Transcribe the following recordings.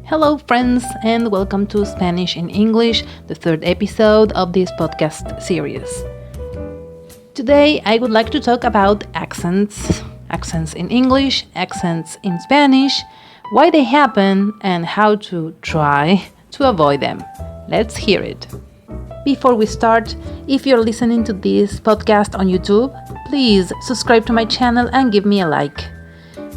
Hello, friends, and welcome to Spanish in English, the third episode of this podcast series. Today, I would like to talk about accents in English, accents in Spanish, why they happen, and how to try to avoid them. Let's hear it. Before we start, if you're listening to this podcast on YouTube, please subscribe to my channel and give me a like.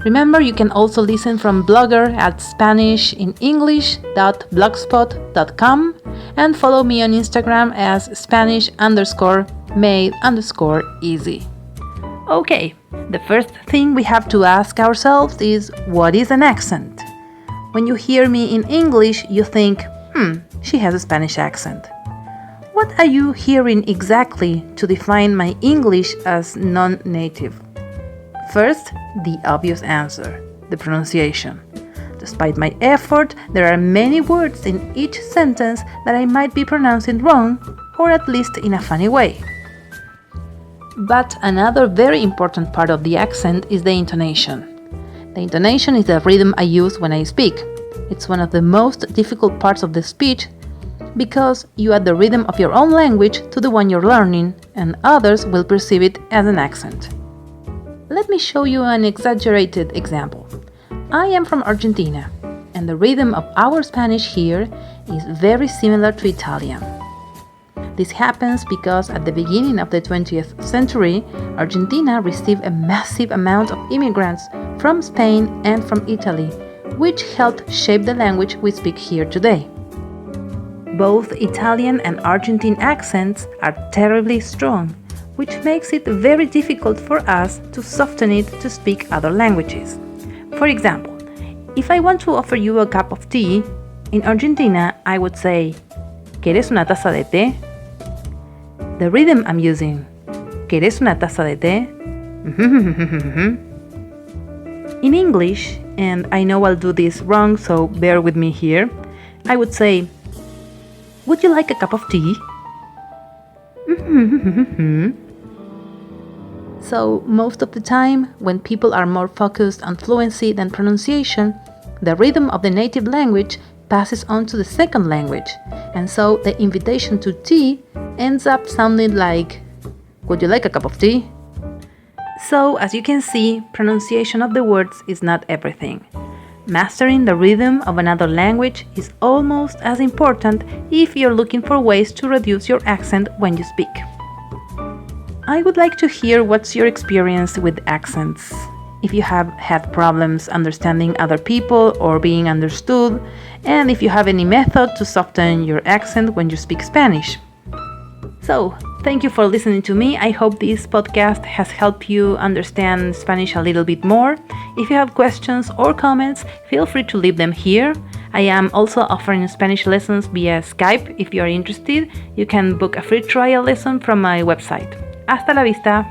Remember, you can also listen from Blogger at SpanishInEnglish.blogspot.com and follow me on Instagram as Spanish_made_easy. Okay, the first thing we have to ask ourselves is, what is an accent? When you hear me in English, you think, she has a Spanish accent. What are you hearing exactly to define my English as non-native? First, the obvious answer, the pronunciation. Despite my effort, there are many words in each sentence that I might be pronouncing wrong, or at least in a funny way. But another very important part of the accent is the intonation. The intonation is the rhythm I use when I speak. It's one of the most difficult parts of the speech because you add the rhythm of your own language to the one you're learning, and others will perceive it as an accent. Let me show you an exaggerated example. I am from Argentina, and the rhythm of our Spanish here is very similar to Italian. This happens because at the beginning of the 20th century, Argentina received a massive amount of immigrants from Spain and from Italy, which helped shape the language we speak here today. Both Italian and Argentine accents are terribly strong, which makes it very difficult for us to soften it to speak other languages. For example, if I want to offer you a cup of tea, in Argentina I would say, ¿Quieres una taza de té? The rhythm I'm using, ¿Quieres una taza de té? In English, and I know I'll do this wrong, so bear with me here, I would say, would you like a cup of tea? So, most of the time, when people are more focused on fluency than pronunciation, the rhythm of the native language passes on to the second language, and so the invitation to tea ends up sounding like, would you like a cup of tea? So, as you can see, pronunciation of the words is not everything. Mastering the rhythm of another language is almost as important if you're looking for ways to reduce your accent when you speak. I would like to hear what's your experience with accents. If you have had problems understanding other people or being understood, and if you have any method to soften your accent when you speak Spanish. So, thank you for listening to me. I hope this podcast has helped you understand Spanish a little bit more. If you have questions or comments, feel free to leave them here. I am also offering Spanish lessons via Skype. If you are interested, you can book a free trial lesson from my website. Hasta la vista!